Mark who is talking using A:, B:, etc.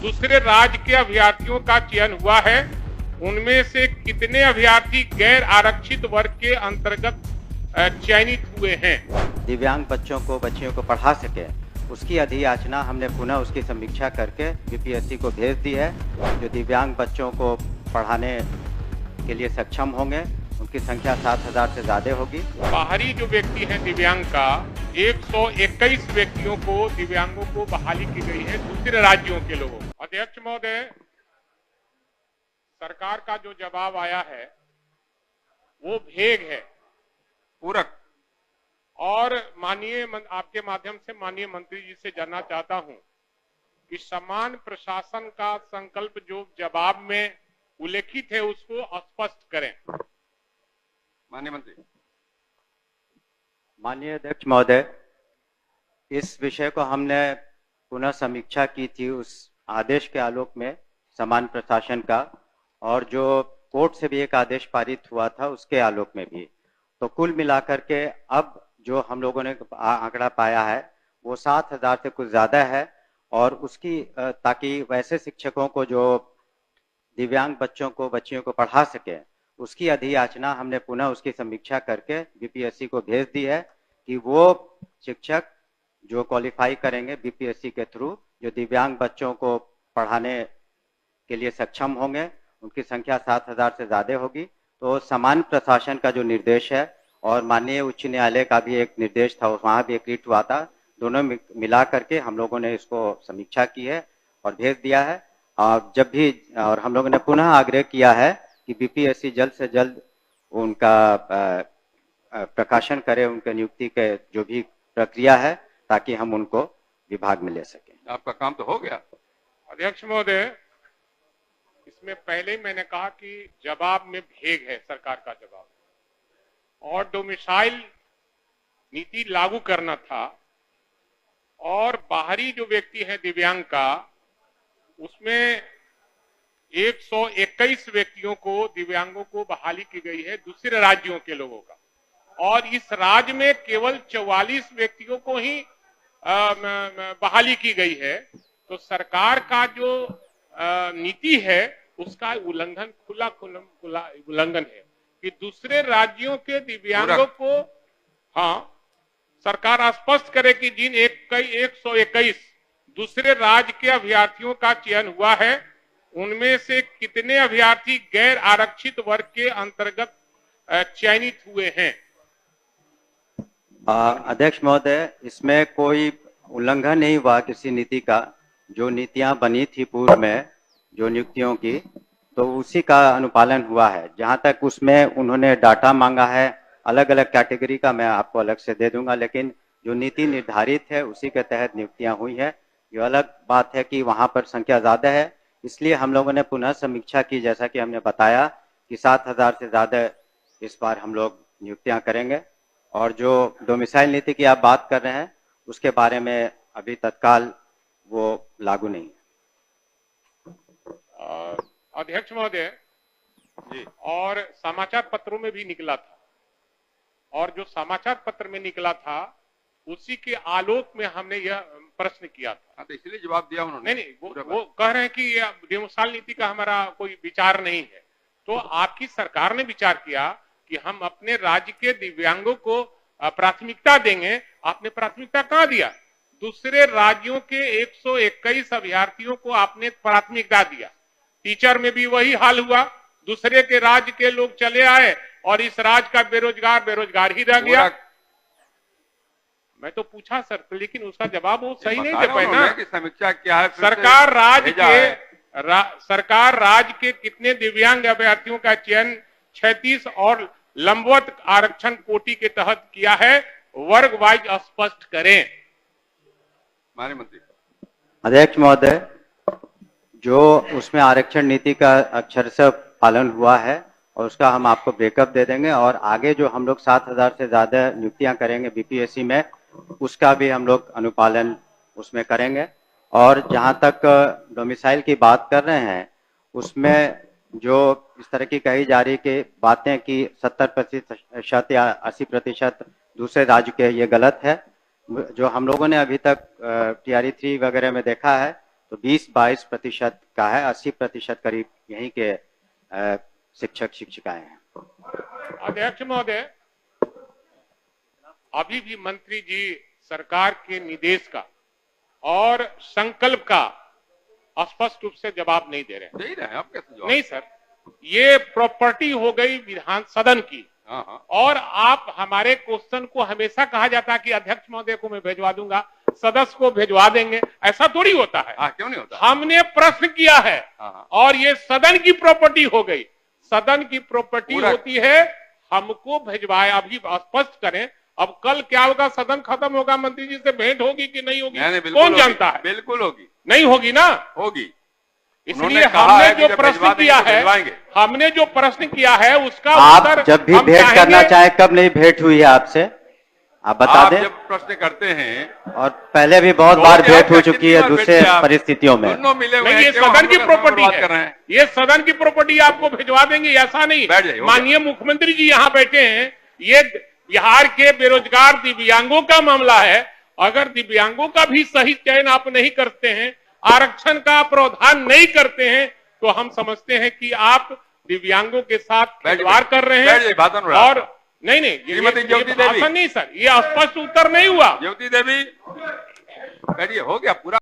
A: दूसरे राज्य के अभ्यर्थियों का चयन हुआ है, उनमें से कितने अभ्यर्थी गैर आरक्षित वर्ग के अंतर्गत चयनित हुए हैं।
B: दिव्यांग बच्चियों को पढ़ा सके, उसकी अधियाचना हमने पुनः उसकी समीक्षा करके बीपीएससी को भेज दी है। जो दिव्यांग बच्चों को पढ़ाने के लिए सक्षम होंगे, उनकी संख्या 7,000 से ज्यादा होगी।
A: बाहरी जो व्यक्ति हैं दिव्यांग का 121 व्यक्तियों को, दिव्यांगों को बहाली की गई है दूसरे राज्यों के लोगों। अध्यक्ष महोदय, सरकार का जो जवाब आया है वो भेग है, पूरक। और आपके माध्यम से माननीय मंत्री जी से जानना चाहता हूं कि समान प्रशासन का संकल्प जो जवाब में उल्लेखित है उसको स्पष्ट करें।
C: माननीय मंत्री।
B: माननीय अध्यक्ष महोदय, इस विषय को हमने पुनः समीक्षा की थी उस आदेश के आलोक में समान प्रशासन का, और जो कोर्ट से भी एक आदेश पारित हुआ था उसके आलोक में भी। तो कुल मिलाकर के अब जो हम लोगों ने आंकड़ा पाया है वो 7,000 से कुछ ज्यादा है, और उसकी ताकि वैसे शिक्षकों को जो दिव्यांग बच्चियों को पढ़ा सके, उसकी अधियाचना हमने पुनः उसकी समीक्षा करके बीपीएससी को भेज दी है कि वो शिक्षक जो क्वालिफाई करेंगे बीपीएससी के थ्रू, जो दिव्यांग बच्चों को पढ़ाने के लिए सक्षम होंगे, उनकी संख्या 7,000 से ज्यादा होगी। तो समान प्रशासन का जो निर्देश है और माननीय उच्च न्यायालय का भी एक निर्देश था, वहां भी एक रिट हुआ था, दोनों मिला करके हम लोगों ने इसको समीक्षा की है और भेज दिया है। और हम लोगों ने पुनः आग्रह किया है कि बीपीएससी जल्द से जल्द उनका प्रकाशन करे, उनके नियुक्ति के जो भी प्रक्रिया है, ताकि हम उनको विभाग में ले सकें।
C: आपका काम तो हो गया।
A: अध्यक्ष महोदय, इसमें पहले ही मैंने कहा कि जवाब में भेग है सरकार का जवाब, और डोमिसाइल नीति लागू करना था, और बाहरी जो व्यक्ति है दिव्यांग का उसमें 121 व्यक्तियों को, दिव्यांगों को बहाली की गई है दूसरे राज्यों के लोगों का, और इस राज्य में केवल 44 व्यक्तियों को ही बहाली की गई है। तो सरकार का जो नीति है उसका उल्लंघन, खुला उल्लंघन है कि दूसरे राज्यों के दिव्यांगों को, हाँ, सरकार स्पष्ट करे कि जिन 121 दूसरे राज्य के अभ्यर्थियों का चयन हुआ है, उनमें से कितने अभ्यर्थी गैर आरक्षित वर्ग के अंतर्गत चयनित हुए हैं।
B: अध्यक्ष महोदय, इसमें कोई उल्लंघन नहीं हुआ किसी नीति का। जो नीतियां बनी थी पूर्व में जो नियुक्तियों की, तो उसी का अनुपालन हुआ है। जहां तक उसमें उन्होंने डाटा मांगा है अलग अलग कैटेगरी का, मैं आपको अलग से दे दूंगा, लेकिन जो नीति निर्धारित है उसी के तहत नियुक्तियां हुई है। ये अलग बात है कि वहां पर संख्या ज्यादा है, इसलिए हम लोगों ने पुनः समीक्षा की, जैसा कि हमने बताया कि 7,000 से ज्यादा इस बार हम लोग नियुक्तियां करेंगे। और जो डोमिसाइल नीति की आप बात कर रहे हैं उसके बारे में अभी तत्काल वो लागू नहीं है।
A: अध्यक्ष महोदय जी, और समाचार पत्रों में भी निकला था, और जो समाचार पत्र में निकला था उसी के आलोक में हमने यह प्रश्न किया था।
C: तो इसलिए जवाब दिया उन्होंने।
A: नहीं, वो कह रहे हैं कि यह डोमिसाइल नीति का हमारा कोई विचार नहीं है। तो आपकी सरकार ने विचार किया कि हम अपने राज्य के दिव्यांगों को प्राथमिकता देंगे। आपने प्राथमिकता कहाँ दिया? दूसरे राज्यों के 121 अभ्यर्थियों को आपने प्राथमिकता दिया। टीचर में भी वही हाल हुआ, दूसरे के राज्य के लोग चले आए और इस राज्य का बेरोजगार ही रह गया। मैं तो पूछा सर, लेकिन उसका जवाब वो सही नहीं दे पाए ना।
C: समीक्षा क्या है?
A: सरकार राज्य के कितने दिव्यांग अभ्यर्थियों का चयन 36 और लंबवत आरक्षण कोटि के तहत किया है, वर्ग वाइज स्पष्ट करें।
C: माननीय मंत्री।
B: अध्यक्ष महोदय, जो उसमें आरक्षण नीति का अक्षरशः पालन हुआ है और उसका हम आपको ब्रेकअप दे देंगे, और आगे जो हम लोग 7,000 से ज्यादा नियुक्तियां करेंगे बीपीएससी में, उसका भी हम लोग अनुपालन उसमें करेंगे। और जहां तक डोमिसाइल की बात कर रहे हैं, उसमें जो इस तरह की कही जा रही कि बातें कि 70% या 80% दूसरे राज्य के, ये गलत है। जो हम लोगों ने अभी तक TRE 3 वगैरह में देखा है तो 20-22% का है, 80% करीब यहीं के शिक्षक शिक्षिकाएं हैं।
A: अध्यक्ष महोदय, अभी भी मंत्री जी सरकार के निर्देश का और संकल्प का स्पष्ट रूप से जवाब नहीं दे रहे हैं।
C: दे ही रहे हैं, आप कैसे जवाब?
A: नहीं सर, ये प्रॉपर्टी हो गई विधान सदन की,
C: हाँ हाँ,
A: और आप हमारे क्वेश्चन को हमेशा कहा जाता है कि अध्यक्ष महोदय को मैं भेजवा दूंगा, सदस्य को भेजवा देंगे, ऐसा थोड़ी होता है।
C: हाँ, क्यों नहीं होता?
A: हमने प्रश्न किया है
C: हाँ, हाँ।
A: और ये सदन की प्रॉपर्टी हो गई। सदन की प्रॉपर्टी
C: पूरा-
A: होती है, हमको भेजवाए, अभी स्पष्ट करें। अब कल क्या होगा, सदन खत्म होगा, मंत्री जी से भेंट होगी कि नहीं होगी,
C: नहीं, बिल्कुल
A: कौन
C: होगी,
A: जानता है?
C: बिल्कुल होगी,
A: नहीं होगी ना।
C: होगी।
A: इसलिए
C: उन्होंने कहा
A: हमने
C: है कि
A: जो
C: जब
A: प्रश्न
C: भिजवा देंगे
A: किया
C: तो
A: है,
C: भिजवाएंगे।
A: हमने जो प्रश्न किया है उसका
B: आप
A: उत्तर
B: जब भी
A: हम
B: भेंट करना
A: चाहेंगे।
B: चाहें, कब नहीं भेंट हुई है आपसे, आप बता
C: आप
B: दें।
C: जब प्रश्न करते हैं
B: और पहले भी बहुत
C: तो
B: बार
C: क्या
B: भेंट हो
C: आप
B: चुकी
C: कितनी
B: है
C: बार
B: दूसरे
C: भेंटे आप?
B: परिस्थितियों में।
C: दोनों मिले हुए
A: नहीं,
C: हैं,
A: ये
C: क्यों हम
A: सदन की
C: लोग का समय
A: प्रॉपर्टी
C: बर्बाद कर रहे
A: है,
C: हैं?
A: ये सदन की प्रॉपर्टी आपको भिजवा देंगे ऐसा नहीं।
C: बैठ जाइए, हो गया।
A: माननीय मुख्यमंत्री जी यहाँ बैठे हैं, ये बिहार के बेरोजगार दिव्यांगों का मामला है। अगर दिव्यांगों का भी सही चयन आप नहीं करते हैं, आरक्षण का प्रावधान नहीं करते हैं, तो हम समझते हैं कि आप दिव्यांगों के साथ खिलवाड़ कर रहे
C: बैठ जाइए, भाषण हो
A: हैं।
C: रहा है
A: और नहीं नहीं,
C: श्रीमती
A: ये
C: ज्योति देवी।
A: भाषण नहीं सर, ये स्पष्ट उत्तर नहीं हुआ।
C: ज्योति देवी, बैठिए, हो गया पूरा।